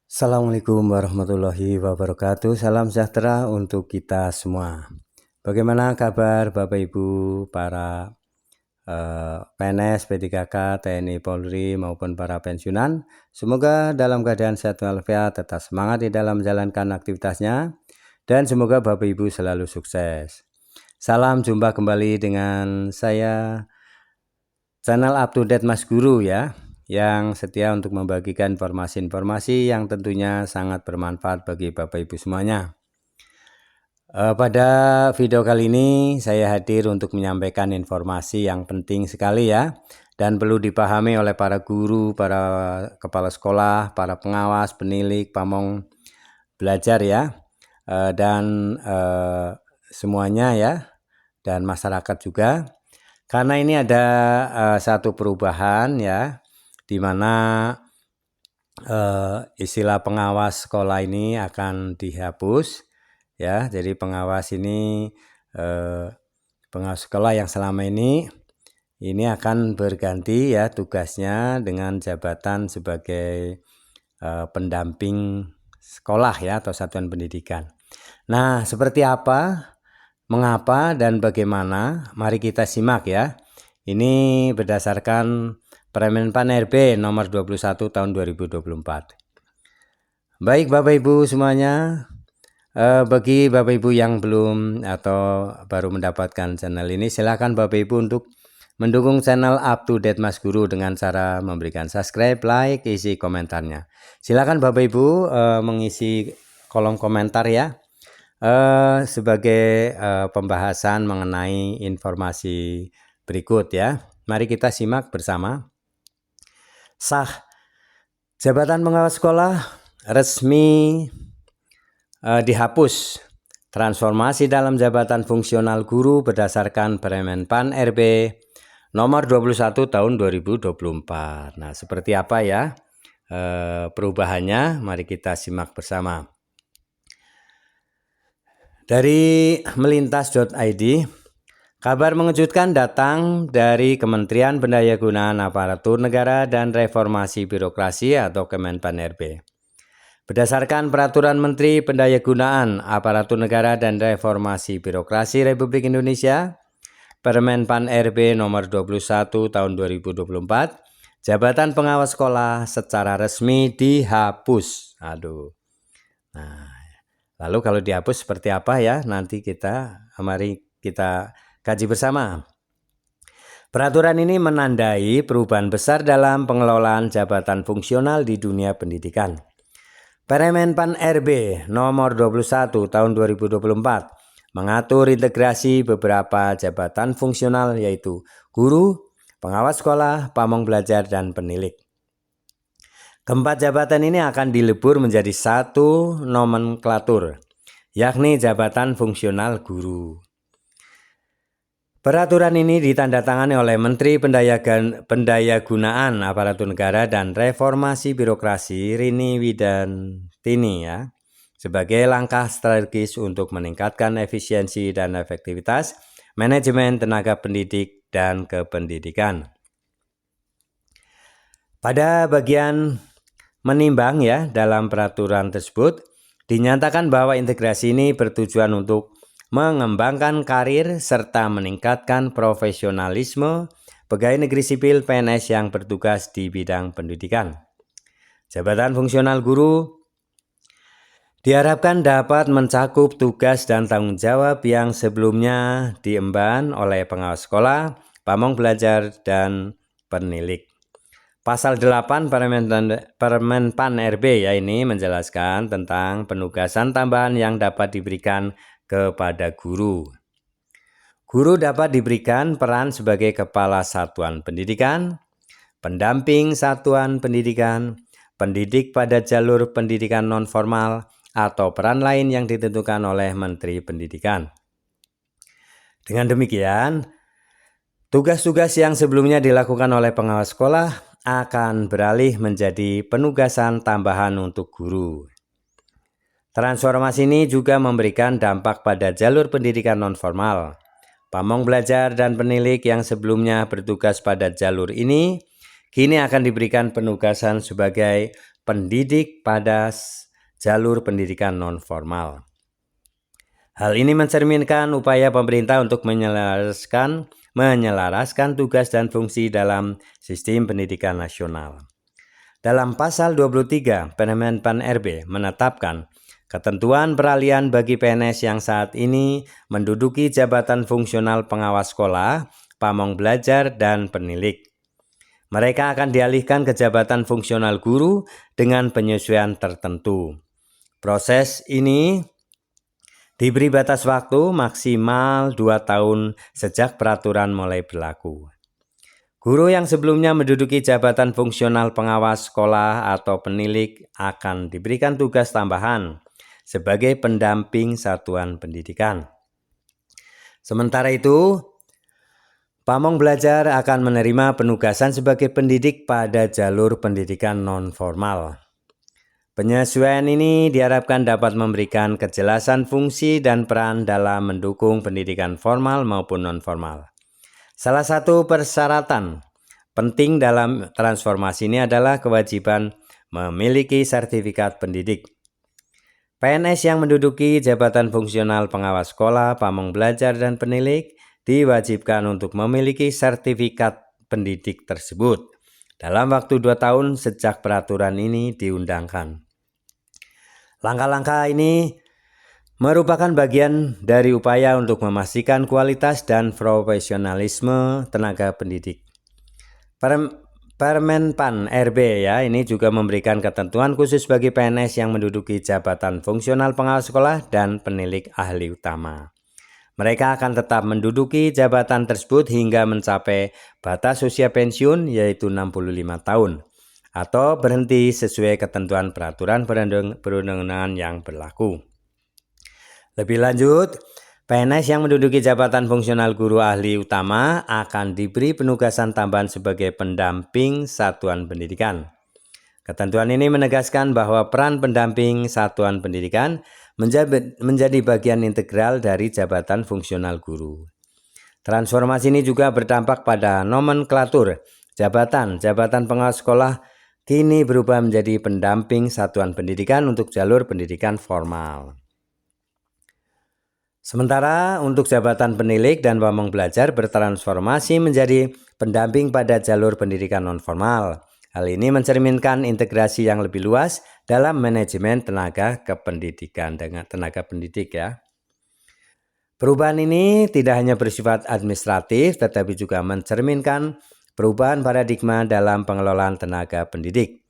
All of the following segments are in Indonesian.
Assalamualaikum warahmatullahi wabarakatuh. Salam sejahtera untuk kita semua. Bagaimana kabar Bapak Ibu para PNS, P3K, TNI, Polri maupun para pensiunan? Semoga dalam keadaan sehat walafiat, tetap semangat di dalam menjalankan aktivitasnya, dan semoga Bapak Ibu selalu sukses. Salam jumpa kembali dengan saya, channel Up to Date Mas Guru ya, yang setia untuk membagikan informasi-informasi yang tentunya sangat bermanfaat bagi Bapak Ibu semuanya. Pada video kali ini saya hadir untuk menyampaikan informasi yang penting sekali ya, dan perlu dipahami oleh para guru, para kepala sekolah, para pengawas, penilik, pamong belajar ya, dan semuanya ya, dan masyarakat juga. Karena ini ada satu perubahan ya, di mana istilah pengawas sekolah ini akan dihapus ya. Jadi pengawas ini pengawas sekolah yang selama ini akan berganti ya tugasnya dengan jabatan sebagai pendamping sekolah ya, atau satuan pendidikan. Nah, seperti apa, mengapa, dan bagaimana? Mari kita simak ya. Ini berdasarkan Permen-Pan RB nomor 21 tahun 2024. Baik Bapak Ibu semuanya, bagi Bapak Ibu yang belum atau baru mendapatkan channel ini, silakan Bapak Ibu untuk mendukung channel Up to Date Mas Guru dengan cara memberikan subscribe, like, isi komentarnya. Silakan Bapak Ibu mengisi kolom komentar ya, sebagai pembahasan mengenai informasi berikut ya. Mari kita simak bersama. Sah jabatan pengawas sekolah resmi dihapus. Transformasi dalam jabatan fungsional guru berdasarkan Permen-Pan RB nomor 21 tahun 2024. Nah, seperti apa ya perubahannya? Mari kita simak bersama. Dari melintas.id, kabar mengejutkan datang dari Kementerian Pendayagunaan Aparatur Negara dan Reformasi Birokrasi atau Kemenpan RB. Berdasarkan Peraturan Menteri Pendayagunaan Aparatur Negara dan Reformasi Birokrasi Republik Indonesia, Permenpan RB nomor 21 tahun 2024, jabatan pengawas sekolah secara resmi dihapus. Nah, lalu kalau dihapus seperti apa ya? Nanti mari kita kaji bersama. Peraturan ini menandai perubahan besar dalam pengelolaan jabatan fungsional di dunia pendidikan. Permen-Pan RB nomor 21 tahun 2024 mengatur integrasi beberapa jabatan fungsional, yaitu guru, pengawas sekolah, pamong belajar, dan penilik. Keempat jabatan ini akan dilebur menjadi satu nomenklatur, yakni jabatan fungsional guru. Peraturan ini ditandatangani oleh Menteri Pendayagunaan Aparatur Negara dan Reformasi Birokrasi Rini Widantini ya, sebagai langkah strategis untuk meningkatkan efisiensi dan efektivitas manajemen tenaga pendidik dan kependidikan. Pada bagian menimbang ya, dalam peraturan tersebut dinyatakan bahwa integrasi ini bertujuan untuk mengembangkan karir serta meningkatkan profesionalisme pegawai negeri sipil PNS yang bertugas di bidang pendidikan. Jabatan fungsional guru diharapkan dapat mencakup tugas dan tanggung jawab yang sebelumnya diemban oleh pengawas sekolah, pamong belajar, dan penilik. Pasal 8 Permen-Pan RB ya, ini menjelaskan tentang penugasan tambahan yang dapat diberikan kepada guru. Guru dapat diberikan peran sebagai kepala satuan pendidikan, pendamping satuan pendidikan, pendidik pada jalur pendidikan non-formal, atau peran lain yang ditentukan oleh Menteri Pendidikan. Dengan demikian, tugas-tugas yang sebelumnya dilakukan oleh pengawas sekolah akan beralih menjadi penugasan tambahan untuk guru. Transformasi ini juga memberikan dampak pada jalur pendidikan non-formal. Pamong belajar dan penilik yang sebelumnya bertugas pada jalur ini, kini akan diberikan penugasan sebagai pendidik pada jalur pendidikan non-formal. Hal ini mencerminkan upaya pemerintah untuk menyelaraskan tugas dan fungsi dalam sistem pendidikan nasional. Dalam pasal 23 Permen Pan RB menetapkan ketentuan peralihan bagi PNS yang saat ini menduduki jabatan fungsional pengawas sekolah, pamong belajar, dan penilik. Mereka akan dialihkan ke jabatan fungsional guru dengan penyesuaian tertentu. Proses ini diberi batas waktu maksimal 2 tahun sejak peraturan mulai berlaku. Guru yang sebelumnya menduduki jabatan fungsional pengawas sekolah atau penilik akan diberikan tugas tambahan sebagai pendamping satuan pendidikan. Sementara itu, pamong belajar akan menerima penugasan sebagai pendidik pada jalur pendidikan non-formal. Penyesuaian ini diharapkan dapat memberikan kejelasan fungsi dan peran dalam mendukung pendidikan formal maupun non-formal. Salah satu persyaratan penting dalam transformasi ini adalah kewajiban memiliki sertifikat pendidik. PNS yang menduduki jabatan fungsional pengawas sekolah, pamong belajar, dan penilik diwajibkan untuk memiliki sertifikat pendidik tersebut dalam waktu 2 tahun sejak peraturan ini diundangkan. Langkah-langkah ini merupakan bagian dari upaya untuk memastikan kualitas dan profesionalisme tenaga pendidik. Permen Pan RB ini juga memberikan ketentuan khusus bagi PNS yang menduduki jabatan fungsional pengawas sekolah dan penilik ahli utama. Mereka akan tetap menduduki jabatan tersebut hingga mencapai batas usia pensiun yaitu 65 tahun atau berhenti sesuai ketentuan peraturan perundang-undangan yang berlaku. Lebih lanjut, PNS yang menduduki jabatan fungsional guru ahli utama akan diberi penugasan tambahan sebagai pendamping satuan pendidikan. Ketentuan ini menegaskan bahwa peran pendamping satuan pendidikan menjadi bagian integral dari jabatan fungsional guru. Transformasi ini juga berdampak pada nomenklatur jabatan pengawas sekolah kini berubah menjadi pendamping satuan pendidikan untuk jalur pendidikan formal. Sementara untuk jabatan penilik dan pamong belajar bertransformasi menjadi pendamping pada jalur pendidikan non-formal. Hal ini mencerminkan integrasi yang lebih luas dalam manajemen tenaga kependidikan dengan tenaga pendidik ya. Perubahan ini tidak hanya bersifat administratif tetapi juga mencerminkan perubahan paradigma dalam pengelolaan tenaga pendidik.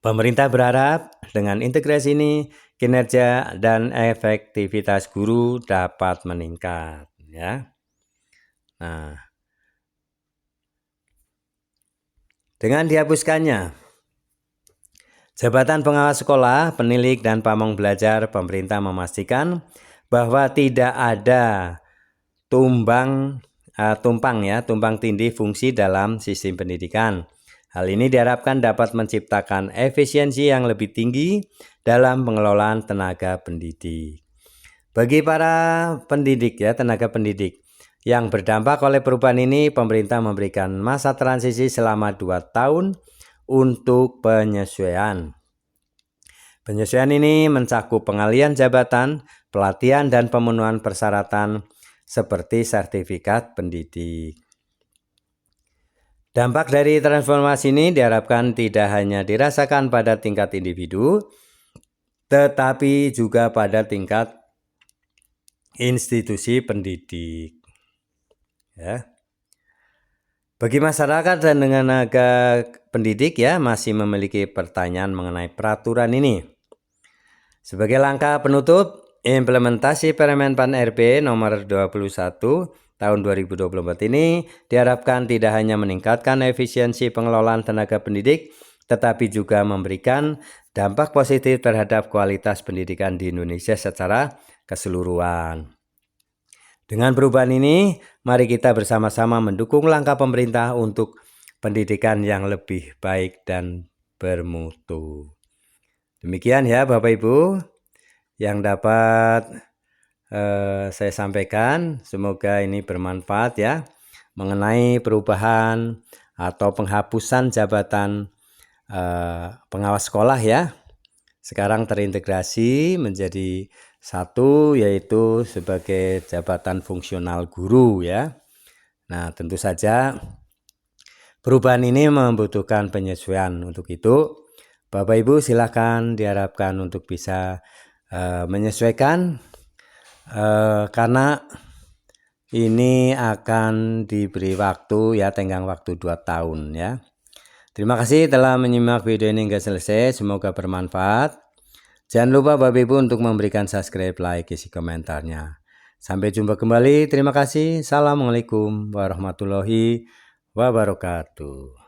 Pemerintah berharap dengan integrasi ini kinerja dan efektivitas guru dapat meningkat ya. Nah, dengan dihapuskannya jabatan pengawas sekolah, penilik, dan pamong belajar, pemerintah memastikan bahwa tidak ada tumpang tindih fungsi dalam sistem pendidikan. Hal ini diharapkan dapat menciptakan efisiensi yang lebih tinggi dalam pengelolaan tenaga pendidik. Bagi para pendidik tenaga pendidik yang berdampak oleh perubahan ini, pemerintah memberikan masa transisi selama 2 tahun untuk penyesuaian. Penyesuaian ini mencakup pengalihan jabatan, pelatihan, dan pemenuhan persyaratan seperti sertifikat pendidik. Dampak dari transformasi ini diharapkan tidak hanya dirasakan pada tingkat individu, tetapi juga pada tingkat institusi pendidik. Ya. Bagi masyarakat dan tenaga pendidik masih memiliki pertanyaan mengenai peraturan ini. Sebagai langkah penutup, implementasi Permen Pan RB nomor 21 tahun 2024 ini diharapkan tidak hanya meningkatkan efisiensi pengelolaan tenaga pendidik, tetapi juga memberikan dampak positif terhadap kualitas pendidikan di Indonesia secara keseluruhan. Dengan perubahan ini, mari kita bersama-sama mendukung langkah pemerintah untuk pendidikan yang lebih baik dan bermutu. Demikian ya Bapak Ibu yang dapat saya sampaikan, semoga ini bermanfaat mengenai perubahan atau penghapusan jabatan pengawas sekolah ya. Sekarang terintegrasi menjadi satu, yaitu sebagai jabatan fungsional guru ya. Nah, tentu saja perubahan ini membutuhkan penyesuaian. Untuk itu, Bapak Ibu silakan diharapkan untuk bisa menyesuaikan karena ini akan diberi waktu ya, tenggang waktu 2 tahun ya. Terima kasih telah menyimak video ini hingga selesai, semoga bermanfaat. Jangan lupa Bapak Ibu untuk memberikan subscribe, like, isi komentarnya. Sampai jumpa kembali, terima kasih. Assalamualaikum warahmatullahi wabarakatuh.